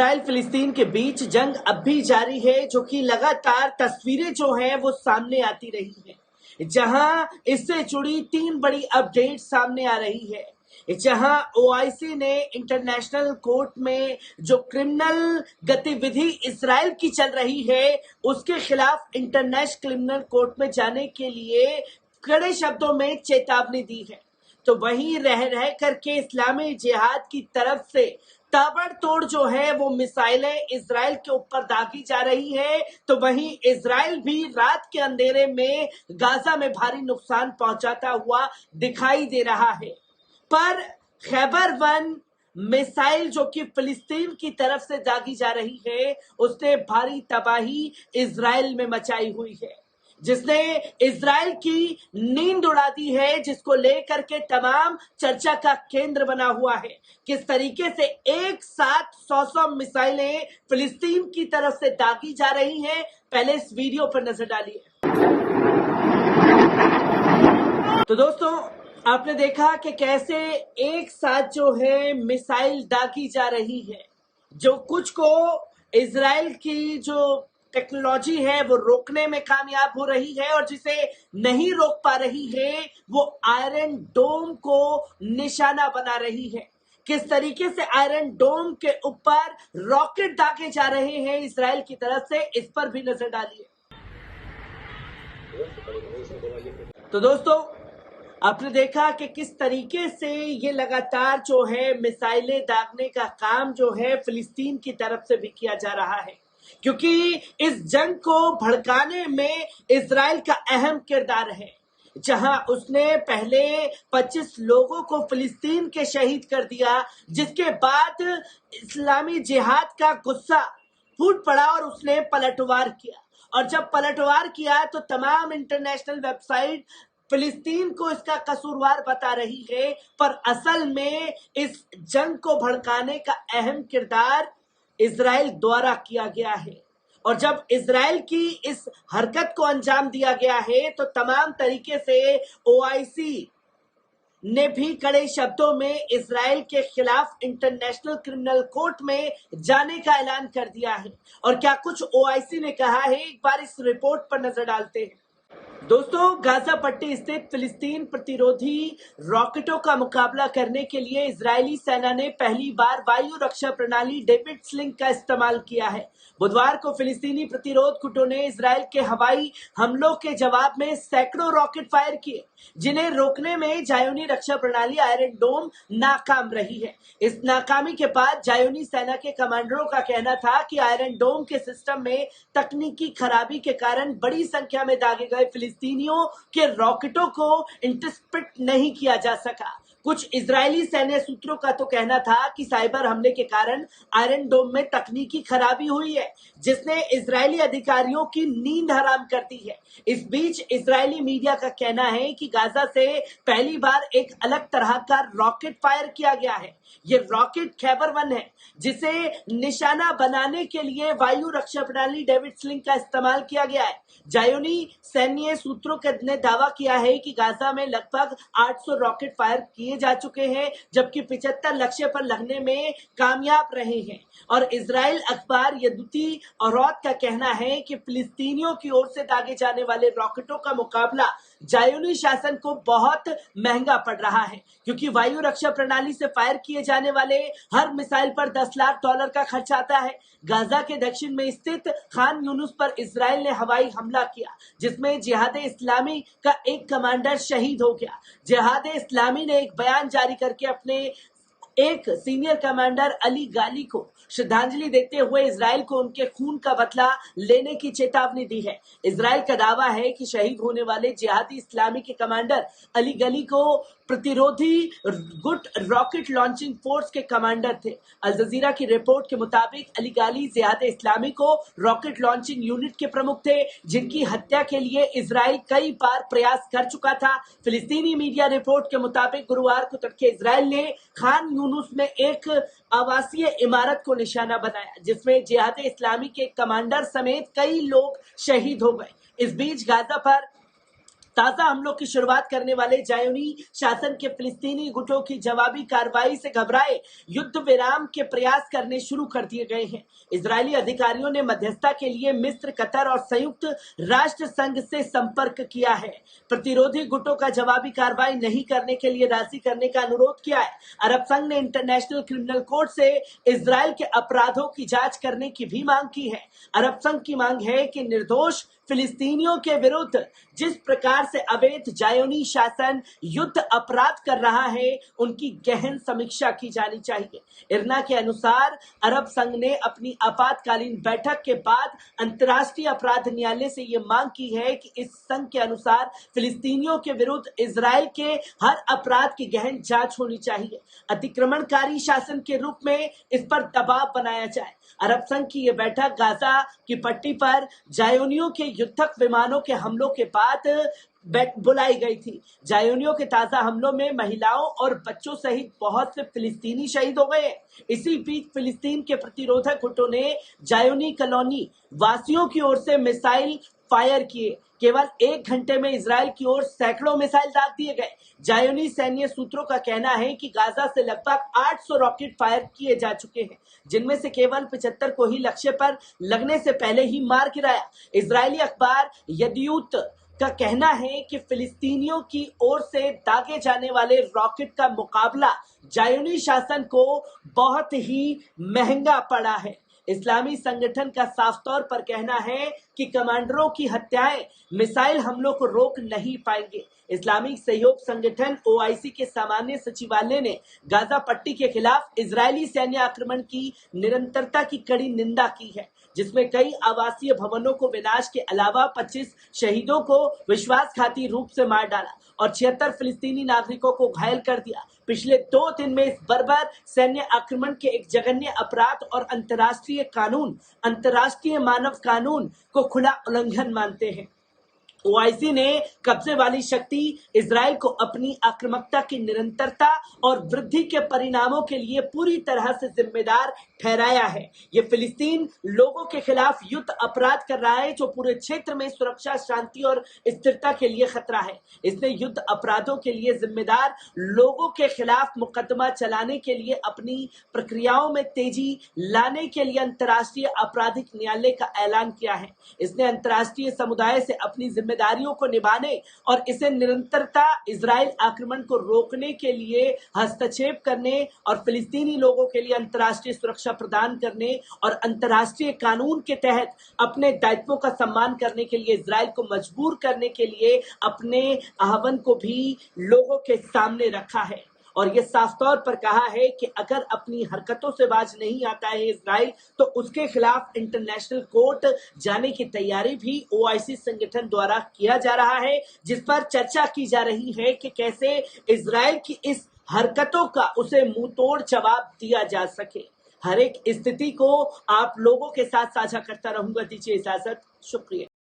Israel फिलिस्तीन के बीच जंग अब भी जारी है, जो कि लगातार तस्वीरें जो हैं वो सामने आती रही है, जहां इससे जुड़ी 3 बड़ी अपडेट सामने आ रही है। जहां ओआईसी ने इंटरनेशनल कोर्ट में जो क्रिमिनल गतिविधि इजराइल की चल रही है, उसके खिलाफ इंटरनेशनल क्रिमिनल कोर्ट में जाने के लिए कड़े शब्दों में चेतावनी दी है। तो वहीं रह करके इस्लामी जिहाद की तरफ से ताबड़तोड़ जो है वो मिसाइलें इजराइल के ऊपर दागी जा रही है, तो वहीं इजराइल भी रात के अंधेरे में गाजा में भारी नुकसान पहुंचाता हुआ दिखाई दे रहा है। पर खैबर वन मिसाइल जो कि फिलिस्तीन की तरफ से दागी जा रही है, उसने भारी तबाही इजराइल में मचाई हुई है, जिसने इजराइल की नींद उड़ा दी है, जिसको लेकर के तमाम चर्चा का केंद्र बना हुआ है। किस तरीके से एक साथ 100 मिसाइलें फिलिस्तीन की तरफ से दागी जा रही हैं, पहले इस वीडियो पर नजर डालिए। तो दोस्तों, आपने देखा कि कैसे एक साथ जो है मिसाइल दागी जा रही है, जो कुछ को इजराइल की जो टेक्नोलॉजी है वो रोकने में कामयाब हो रही है, और जिसे नहीं रोक पा रही है वो आयरन डोम को निशाना बना रही है। किस तरीके से आयरन डोम के ऊपर रॉकेट दागे जा रहे हैं इजराइल की तरफ से, इस पर भी नजर डालिए। तो दोस्तों, आपने देखा कि किस तरीके से ये लगातार जो है मिसाइलें दागने का काम जो है फिलिस्तीन की तरफ से भी किया जा रहा है, क्योंकि इस जंग को भड़काने में इजराइल का अहम किरदार है। जहां उसने पहले 25 लोगों को फिलिस्तीन के शहीद कर दिया, जिसके बाद इस्लामी जिहाद का गुस्सा फूट पड़ा और उसने पलटवार किया। और जब पलटवार किया तो तमाम इंटरनेशनल वेबसाइट फिलिस्तीन को इसका कसूरवार बता रही है, पर असल में इस जंग को भड़काने का अहम किरदार इजराइल द्वारा किया गया है। और जब इजराइल की इस हरकत को अंजाम दिया गया है, तो तमाम तरीके से ओआईसी ने भी कड़े शब्दों में इजराइल के खिलाफ इंटरनेशनल क्रिमिनल कोर्ट में जाने का ऐलान कर दिया है। और क्या कुछ ओआईसी ने कहा है, एक बार इस रिपोर्ट पर नजर डालते हैं। दोस्तों, गाजा पट्टी स्थित फिलिस्तीन प्रतिरोधी रॉकेटों का मुकाबला करने के लिए इजरायली सेना ने पहली बार वायु रक्षा प्रणाली डेविड स्लिंग का इस्तेमाल किया है। बुधवार को फिलिस्तीनी प्रतिरोध गुटों ने इजराइल के हवाई हमलों के जवाब में सैकड़ों रॉकेट फायर किए, जिन्हें रोकने में जायोनी रक्षा प्रणाली आयरन डोम नाकाम रही है। इस नाकामी के बाद जायोनी सेना के कमांडरों का कहना था कि आयरन डोम के सिस्टम में तकनीकी खराबी के कारण बड़ी संख्या में दागे गए फिलिस्तीनियों के रॉकेटों को इंटरसेप्ट नहीं किया जा सका। कुछ इजरायली सैन्य सूत्रों का तो कहना था कि साइबर हमले के कारण आयरन डोम में तकनीकी खराबी हुई है, जिसने इजरायली अधिकारियों की नींद हराम कर दी है। इस बीच इजरायली मीडिया का कहना है कि गाजा से पहली बार एक अलग तरह का रॉकेट फायर किया गया है। ये रॉकेट खैबर वन है, जिसे निशाना बनाने के लिए वायु रक्षा प्रणाली डेविड स्लिंग का इस्तेमाल किया गया है। जायोनी सैन्य सूत्रों ने दावा किया है कि गाजा में लगभग 800 रॉकेट फायर किए जा चुके हैं, जबकि 75 लक्ष्य पर लगने में कामयाब रहे हैं। और इजराइल अखबार यदुती औरत का कहना है कि फिलिस्तीनियों की ओर से दागे जाने वाले रॉकेटों का मुकाबला जायोनी शासन को बहुत महंगा पड़ रहा है, क्योंकि वायु रक्षा प्रणाली से फायर किए जाने वाले हर मिसाइल पर $10 लाख का खर्च आता है। गाजा के दक्षिण में स्थित खान यूनुस पर इजराइल ने हवाई हमला किया, जिसमें जिहाद इस्लामी का एक कमांडर शहीद हो गया। जिहाद इस्लामी ने एक बयान जारी करके अपने एक सीनियर कमांडर अली गाली को श्रद्धांजलि देते हुए इजराइल को उनके खून का बदला लेने की चेतावनी दी है। इजराइल का दावा है कि शहीद होने वाले जिहादी इस्लामी के कमांडर अली गली को प्रतिरोधी गुट रॉकेट लॉन्चिंग फोर्स के कमांडर थे। अल जजीरा की रिपोर्ट के मुताबिक अली गाली जिहाद इस्लामी को रॉकेट लॉन्चिंग यूनिट के प्रमुख थे, जिनकी हत्या के लिए इजराइल कई बार प्रयास कर चुका था। फिलिस्तीनी मीडिया रिपोर्ट के मुताबिक गुरुवार को तड़के इजराइल ने खान यूनुस में एक आवासीय इमारत को निशाना बनाया, जिसमें जिहाद इस्लामी के कमांडर समेत कई लोग शहीद हो गए। इस बीच गाजा पर ताजा हमलों की शुरुआत करने वाले ज़ायोनी शासन के फिलिस्तीनी गुटों की जवाबी कार्रवाई से घबराए युद्ध विराम के प्रयास करने शुरू कर दिए गए हैं। इजरायली अधिकारियों ने मध्यस्थता के लिए मिस्र, कतर और संयुक्त राष्ट्र संघ से संपर्क किया है। प्रतिरोधी गुटों का जवाबी कार्रवाई नहीं करने के लिए राजी करने का अनुरोध किया है। अरब संघ ने इंटरनेशनल क्रिमिनल कोर्ट से इजरायल के अपराधों की जांच करने की भी मांग की है। अरब संघ की मांग है कि निर्दोष फिलिस्तीनियों के विरुद्ध जिस प्रकार से अवैध ज़ायोनी शासन युद्ध अपराध कर रहा है, उनकी गहन समीक्षा की जानी चाहिए। इरना के अनुसार अरब संघ ने अपनी आपातकालीन बैठक के बाद अंतर्राष्ट्रीय अपराध न्यायालय से ये मांग की है कि इस संघ के अनुसार फिलिस्तीनियों के विरुद्ध इजराइल के हर अपराध की गहन जांच होनी चाहिए। अतिक्रमणकारी शासन के रूप में इस पर दबाव बनाया जाए। अरब संघ की यह बैठक गाजा की पट्टी पर ज़ायोनियों के युद्धक विमानों के हमलों के बाद बुलाई गई थी। ज़ायोनियों के ताजा हमलों में महिलाओं और बच्चों सहित बहुत से फिलिस्तीनी शहीद हो गए। इसी बीच फिलिस्तीन के प्रतिरोधक गुटों ने ज़ायोनी कॉलोनी वासियों की ओर से मिसाइल फायर किए। केवल 1 घंटे में इजराइल की ओर सैकड़ों मिसाइल दाग दिए गए। ज़ायोनी सैन्य सूत्रों का कहना है कि गाजा से लगभग 800 रॉकेट फायर किए जा चुके हैं, जिनमें से केवल 75 को ही लक्ष्य पर लगने से पहले ही मार गिराया। इजरायली अखबार यदियूत का कहना है कि फिलिस्तीनियों की ओर से दागे जाने वाले रॉकेट का मुकाबला ज़ायोनी शासन को बहुत ही महंगा पड़ा है। इस्लामी संगठन का साफ तौर पर कहना है कि कमांडरों की हत्याएं मिसाइल हमलों को रोक नहीं पाएंगे। इस्लामिक सहयोग संगठन OIC के सामान्य सचिवालय ने गाजा पट्टी के खिलाफ इजरायली सैन्य आक्रमण की निरंतरता की कड़ी निंदा की है, जिसमें कई आवासीय भवनों को विनाश के अलावा 25 शहीदों को विश्वासघाती रूप से मार डाला और 76 फिलिस्तीनी नागरिकों को घायल कर दिया। पिछले 2 दिन में इस बर्बर सैन्य आक्रमण के एक जघन्य अपराध और अंतर्राष्ट्रीय मानव कानून को खुला उल्लंघन मानते हैं। OIC ने कब्जे वाली शक्ति इजराइल को अपनी आक्रामकता की निरंतरता और वृद्धि के परिणामों के लिए पूरी तरह से जिम्मेदार ठहराया है। ये फिलिस्तीन लोगों के खिलाफ युद्ध अपराध कर रहा है, जो पूरे क्षेत्र में सुरक्षा, शांति और स्थिरता के लिए खतरा है। इसने युद्ध अपराधों के लिए जिम्मेदार लोगों के खिलाफ मुकदमा चलाने के लिए अपनी प्रक्रियाओं में तेजी लाने के लिए अंतर्राष्ट्रीय आपराधिक न्यायालय का ऐलान किया है। इसने अंतर्राष्ट्रीय समुदाय से अपनी जिम्मेदारियों को निभाने और इसे निरंतरता इजराइल आक्रमण को रोकने के लिए हस्तक्षेप करने और फिलिस्तीनी लोगों के लिए अंतर्राष्ट्रीय सुरक्षा प्रदान करने और अंतर्राष्ट्रीय कानून के तहत अपने दायित्वों का सम्मान करने के लिए इजराइल को मजबूर करने के लिए अपने आह्वान को भी लोगों के सामने रखा है। और ये साफ तौर पर कहा है कि अगर अपनी हरकतों से बाज नहीं आता है इजराइल, तो उसके खिलाफ इंटरनेशनल कोर्ट जाने की तैयारी भी OIC संगठन द्वारा किया जा रहा है, जिस पर चर्चा की जा रही है कि कैसे इजराइल की इस हरकतों का उसे मुंहतोड़ जवाब दिया जा सके। हर एक स्थिति को आप लोगों के साथ साझा करता रहूंगा। दीजिए इजाजत, शुक्रिया।